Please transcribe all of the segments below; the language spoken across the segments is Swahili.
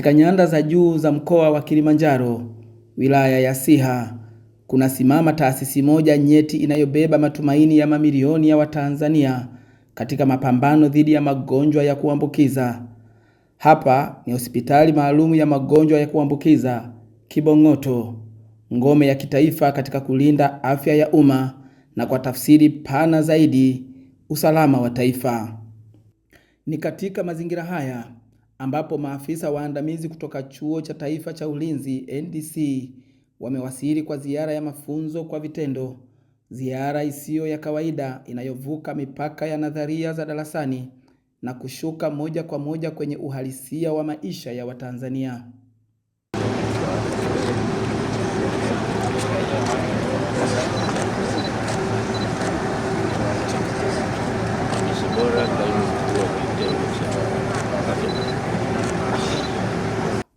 Katika nyanda za juu za mkoa wa Kilimanjaro, wilaya ya Siha, kunasimama taasisi moja nyeti inayobeba matumaini ya mamilioni ya Watanzania katika mapambano dhidi ya magonjwa ya kuambukiza. Hapa ni hospitali maalum ya magonjwa ya kuambukiza Kibong'oto, ngome ya kitaifa katika kulinda afya ya umma na kwa tafsiri pana zaidi, usalama wa taifa. Ni katika mazingira haya ambapo maafisa waandamizi kutoka Chuo cha Taifa cha Ulinzi NDC wamewasili kwa ziara ya mafunzo kwa vitendo, ziara isiyo ya kawaida inayovuka mipaka ya nadharia za darasani na kushuka moja kwa moja kwenye uhalisia wa maisha ya Watanzania.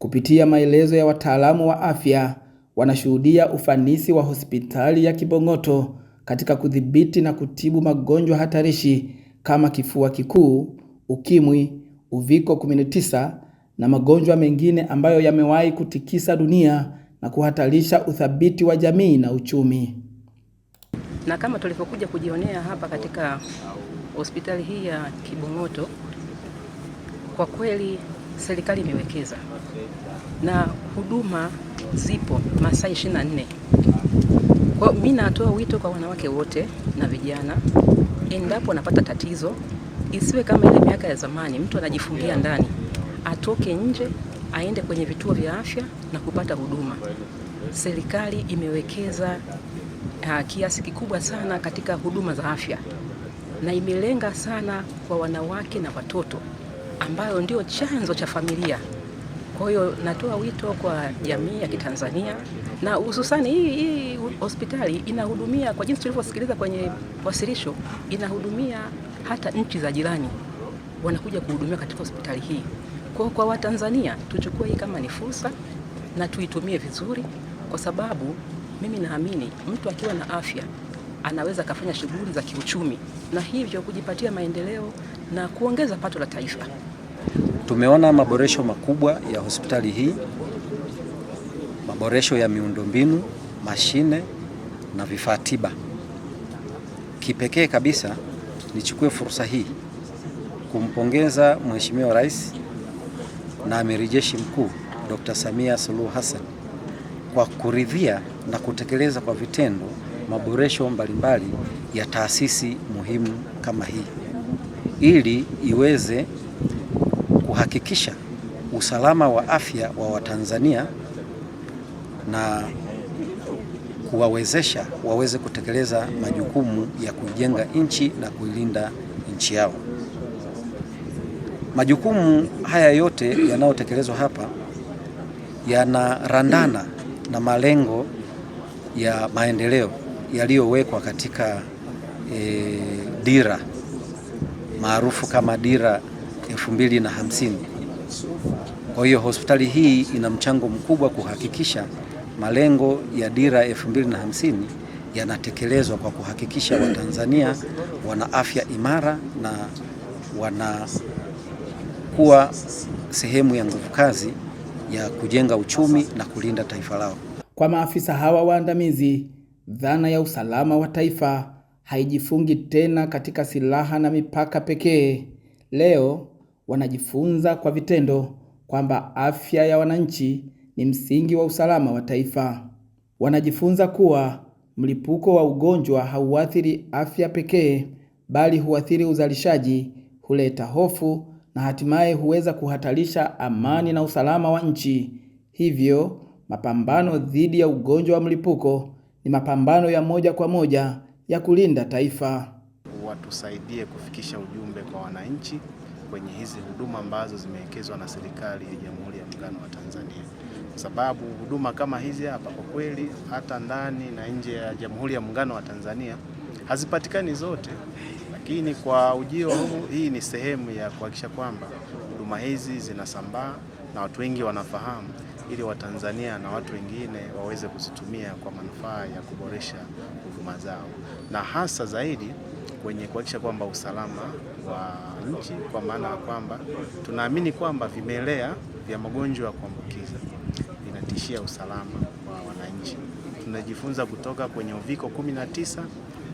Kupitia maelezo ya wataalamu wa afya, wanashuhudia ufanisi wa hospitali ya Kibong'oto katika kudhibiti na kutibu magonjwa hatarishi kama kifua kikuu, ukimwi, uviko 19 na magonjwa mengine ambayo yamewahi kutikisa dunia na kuhatarisha uthabiti wa jamii na uchumi. Na kama tulivyokuja kujionea hapa katika hospitali hii ya Kibong'oto, kwa kweli serikali imewekeza na huduma zipo masaa 24. Kwa mimi natoa wito kwa wanawake wote na vijana, endapo wanapata tatizo, isiwe kama ile miaka ya zamani mtu anajifungia ndani, atoke nje aende kwenye vituo vya afya na kupata huduma. Serikali imewekeza kiasi kikubwa sana katika huduma za afya na imelenga sana kwa wanawake na watoto ambayo ndio chanzo cha familia. Kwa hiyo natoa wito kwa jamii ya Kitanzania na hususani hii hospitali inahudumia, kwa jinsi tulivyosikiliza kwenye wasilisho, inahudumia hata nchi za jirani wanakuja kuhudumia katika hospitali hii. Kwa Watanzania tuchukue hii kama ni fursa na tuitumie vizuri, kwa sababu mimi naamini mtu akiwa na afya anaweza kufanya shughuli za kiuchumi na hivyo kujipatia maendeleo na kuongeza pato la taifa. Tumeona maboresho makubwa ya hospitali hii, maboresho ya miundombinu, mashine na vifaa tiba. Kipekee kabisa nichukue fursa hii kumpongeza Mheshimiwa Rais na Amiri Jeshi Mkuu Dr. Samia Suluhu Hassan kwa kuridhia na kutekeleza kwa vitendo maboresho mbalimbali ya taasisi muhimu kama hii ili iweze kuhakikisha usalama wa afya wa Watanzania na kuwawezesha waweze kutekeleza majukumu ya kujenga nchi na kuilinda nchi yao. Majukumu haya yote yanayotekelezwa hapa yanarandana na malengo ya maendeleo yaliyowekwa katika dira maarufu kama dira 2050. Kwa hiyo hospitali hii ina mchango mkubwa kuhakikisha malengo ya dira 2050 yanatekelezwa kwa kuhakikisha Watanzania wana afya imara na wanakuwa sehemu ya nguvu kazi ya kujenga uchumi na kulinda taifa lao. Kwa maafisa hawa waandamizi, dhana ya usalama wa taifa haijifungi tena katika silaha na mipaka pekee. Leo wanajifunza kwa vitendo kwamba afya ya wananchi ni msingi wa usalama wa taifa. Wanajifunza kuwa mlipuko wa ugonjwa hauathiri afya pekee, bali huathiri uzalishaji, huleta hofu na hatimaye huweza kuhatarisha amani na usalama wa nchi. Hivyo, mapambano dhidi ya ugonjwa wa mlipuko ni mapambano ya moja kwa moja ya kulinda taifa. Watusaidie kufikisha ujumbe kwa wananchi kwenye hizi huduma ambazo zimewekezwa na serikali ya Jamhuri ya Muungano wa Tanzania. Sababu huduma kama hizi hapa kwa kweli hata ndani na nje ya Jamhuri ya Muungano wa Tanzania hazipatikani zote. Lakini kwa ujio huu, hii ni sehemu ya kuhakikisha kwamba huduma hizi zinasambaa na watu wengi wanafahamu, ili Watanzania na watu wengine waweze kuzitumia kwa manufaa ya kuboresha huduma zao, na hasa zaidi kwenye kuhakikisha kwamba usalama wa nchi, kwa maana ya kwamba tunaamini kwamba vimelea vya magonjwa ya kuambukiza vinatishia usalama wa wananchi. Tunajifunza kutoka kwenye uviko 19,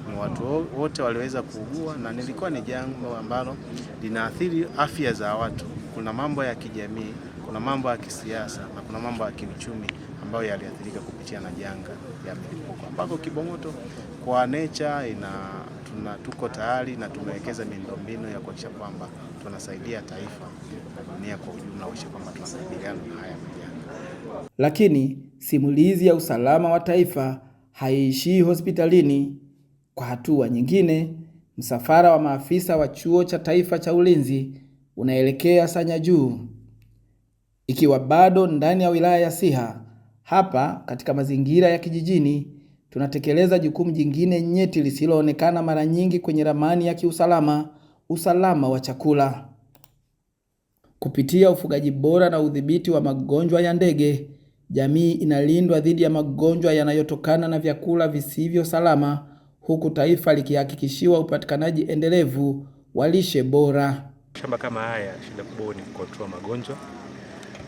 ni watu wote waliweza kuugua, na nilikuwa ni jambo ambalo linaathiri afya za watu. Kuna mambo ya kijamii, kuna mambo ya kisiasa na kuna mambo ya kiuchumi ambayo yaliathirika kupitia na janga ya milipuko, ambako Kibong'oto kwa nature tuko tayari na tumewekeza miundombinu ya kuhakikisha kwamba tunasaidia taifa na dunia kwa ujumla kuhakikisha kwamba tunakabiliana na haya majanga. Lakini simulizi ya usalama wa taifa haiishii hospitalini. Kwa hatua nyingine, msafara wa maafisa wa Chuo cha Taifa cha Ulinzi unaelekea Sanya Juu. Ikiwa bado ndani ya wilaya ya Siha, hapa katika mazingira ya kijijini, tunatekeleza jukumu jingine nyeti lisiloonekana mara nyingi kwenye ramani ya kiusalama, usalama wa chakula. Kupitia ufugaji bora na udhibiti wa magonjwa ya ndege, jamii inalindwa dhidi ya magonjwa yanayotokana na vyakula visivyo salama, huku taifa likihakikishiwa upatikanaji endelevu wa lishe bora. Shamba kama haya, shida kubwa ni kucontrol magonjwa,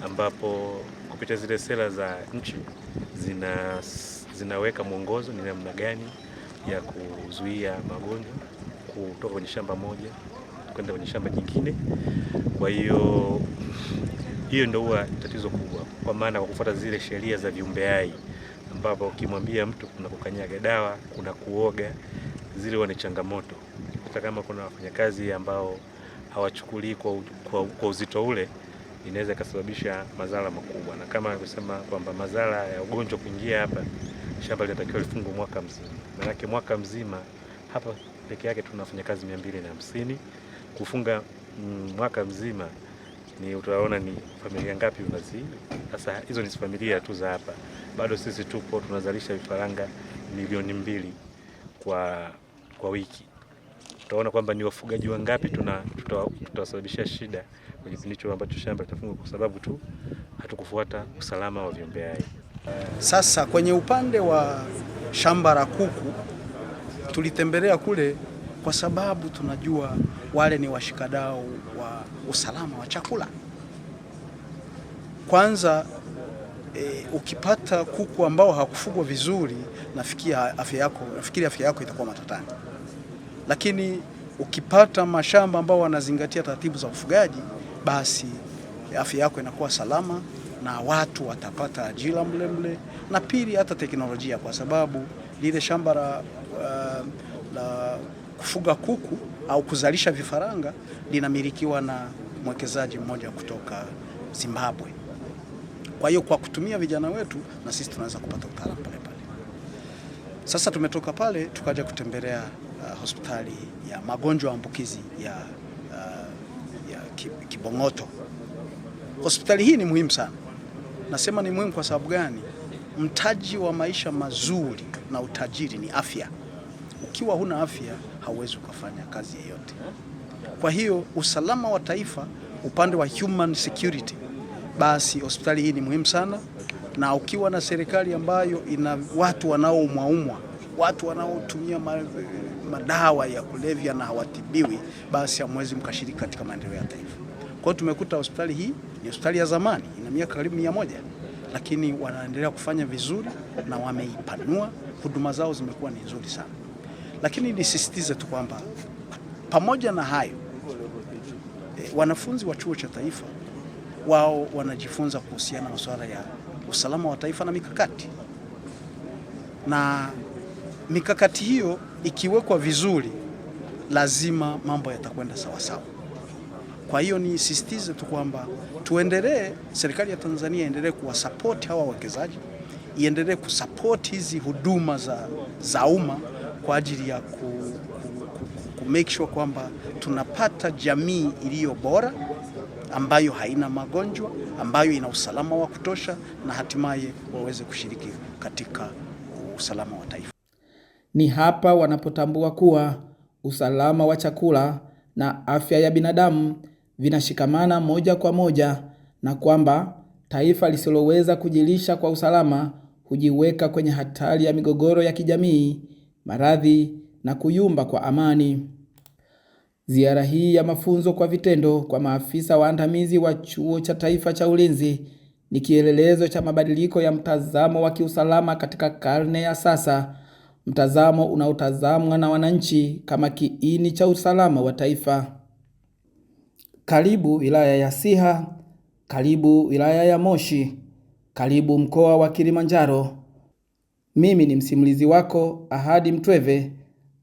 ambapo kupitia zile sera za nchi zinaweka mwongozo ni namna gani ya kuzuia magonjwa kutoka kwenye shamba moja kwenda kwenye shamba jingine. Kwa hiyo ndio huwa tatizo kubwa, kwa maana kwa kufuata zile sheria za viumbe hai, ambapo ukimwambia mtu kuna kukanyaga dawa, kuna kuoga, zile huwa ni changamoto. Hata kama kuna wafanyakazi ambao hawachukulii kwa uzito ule, inaweza kusababisha madhara makubwa. Na kama kusema kwamba madhara ya ugonjwa kuingia hapa, shamba linatakiwa lifungwe mwaka mzima. Maana mwaka mzima hapa peke yake tunafanya kazi 250. Kufunga mwaka mzima ni utaona ni familia ngapi unazi. Sasa hizo ni familia tu za hapa. Bado sisi tupo tunazalisha vifaranga milioni 2 kwa wiki. Utaona kwamba ni wafugaji wangapi tutawasababishia shida kwenye kipindi ambacho shamba litafungwa kwa sababu tu hatukufuata usalama wa viumbe hai. Sasa kwenye upande wa shamba la kuku tulitembelea kule kwa sababu tunajua wale ni washikadau wa usalama wa chakula. Kwanza ukipata kuku ambao hakufugwa vizuri, nafikiri afya yako itakuwa matatani. Lakini ukipata mashamba ambao wanazingatia taratibu za ufugaji, basi afya yako inakuwa salama na watu watapata ajira mle. Na pili, hata teknolojia, kwa sababu lile shamba la kufuga kuku au kuzalisha vifaranga linamilikiwa na mwekezaji mmoja kutoka Zimbabwe. Kwa hiyo kwa kutumia vijana wetu na sisi tunaweza kupata utaalamu pale. Sasa tumetoka pale tukaja kutembelea hospitali ya magonjwa ya ambukizi ya Kibong'oto. Hospitali hii ni muhimu sana. Nasema ni muhimu kwa sababu gani? Mtaji wa maisha mazuri na utajiri ni afya. Ukiwa huna afya hauwezi ukafanya kazi yoyote. Kwa hiyo usalama wa taifa, upande wa human security, basi hospitali hii ni muhimu sana. Na ukiwa na serikali ambayo ina watu wanaoumwa, watu wanaotumia madawa ya kulevya na hawatibiwi, basi hamwezi mkashiriki katika maendeleo ya taifa. Kwa hiyo tumekuta hospitali hii ni hospitali ya zamani, ina miaka karibu 100, lakini wanaendelea kufanya vizuri na wameipanua, huduma zao zimekuwa ni nzuri sana. Lakini nisisitize tu kwamba pamoja na hayo, wanafunzi wa Chuo cha Taifa wao wanajifunza kuhusiana na masuala ya usalama wa taifa na mikakati. Na mikakati hiyo ikiwekwa vizuri, lazima mambo yatakwenda sawa sawa. Kwa hiyo nisisitize tu kwamba tuendelee, serikali ya Tanzania iendelee kuwasupport hawa wawekezaji, iendelee kusupport hizi huduma za umma kwa ajili ya make sure kwamba tunapata jamii iliyo bora, ambayo haina magonjwa, ambayo ina usalama wa kutosha, na hatimaye waweze kushiriki katika usalama wa taifa. Ni hapa wanapotambua kuwa usalama wa chakula na afya ya binadamu vinashikamana moja kwa moja, na kwamba taifa lisiloweza kujilisha kwa usalama hujiweka kwenye hatari ya migogoro ya kijamii, maradhi na kuyumba kwa amani. Ziara hii ya mafunzo kwa vitendo kwa maafisa waandamizi wa Chuo cha Taifa cha Ulinzi ni kielelezo cha mabadiliko ya mtazamo wa kiusalama katika karne ya sasa, mtazamo unaotazamwa na wananchi kama kiini cha usalama wa taifa. Karibu wilaya ya Siha, karibu wilaya ya Moshi, karibu mkoa wa Kilimanjaro. Mimi ni msimulizi wako Ahadi Mtweve,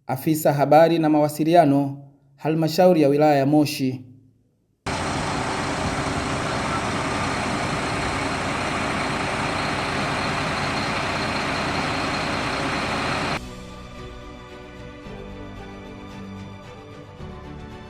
afisa habari na mawasiliano, halmashauri ya wilaya ya Moshi.